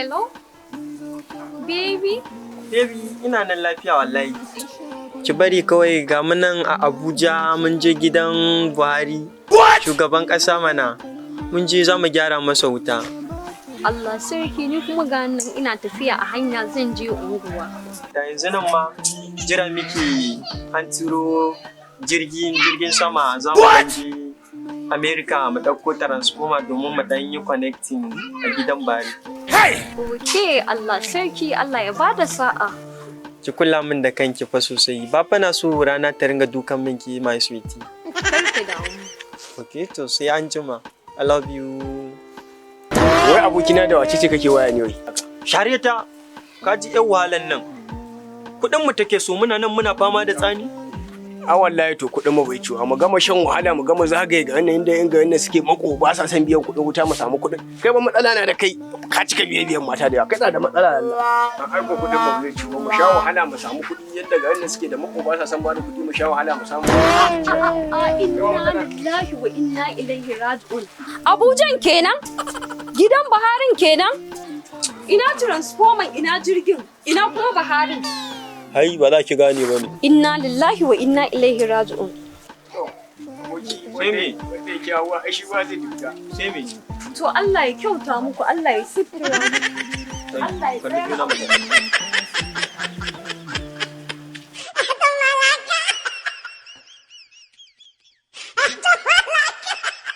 Hello? Baby? Baby, ina nan lafiya wallahi. Ki bari kawai ga mu nan a Abuja mun je gidan Buhari. Shugaban ƙasa mana. Mun je za mu gyara masa wuta. Allah sarki ni kuma ga nan ina tafiya a hanya zan je unguwa. Da yanzu nan ma jira miki an turo jirgin sama za mu je America mu ɗauko transformer domin mu ɗan yi connecting a gidan Buhari. Oke, Allah sarki, Allah ya bada sa'a. Ki kula min da kanki fa sosai. Ba fa na so rana ta ringa dukan min ki my sweetie. Karki damu. Okay, to sai an jima. I love you. Wai abokina da wace ce kake waya ne wai? Shareta, ka ji yan wahalan nan. Kuɗin mu take so muna nan muna fama da tsani. A wallahi to kuɗin mu bai ciwo. Mu gama shan wahala mu gama zagaye ga wannan inda yan suke mako ba sa san biyan kuɗin wuta mu samu kuɗin. Kai ba matsala na da kai. Ka cika biyan mata da yawa. Kai na da matsala Allah. An aiko kuɗin mu bai ciwo. Mu sha wahala mu samu kuɗi yadda ga wannan suke da mako ba sa san ba da kuɗi mu sha wahala mu samu. Inna lillahi wa inna ilaihi raji'un. Abujan kenan? Gidan Baharin kenan? Ina transformer ina jirgin? Ina kuma Baharin? Hai ba za ki gane ba ne. Inna lillahi wa inna ilaihi raji'un. Sai me? Wanda yake hawa ai shi ba zai duka. Sai me? To Allah ya kyauta muku, Allah ya sifira muku. Allah ya tsaya.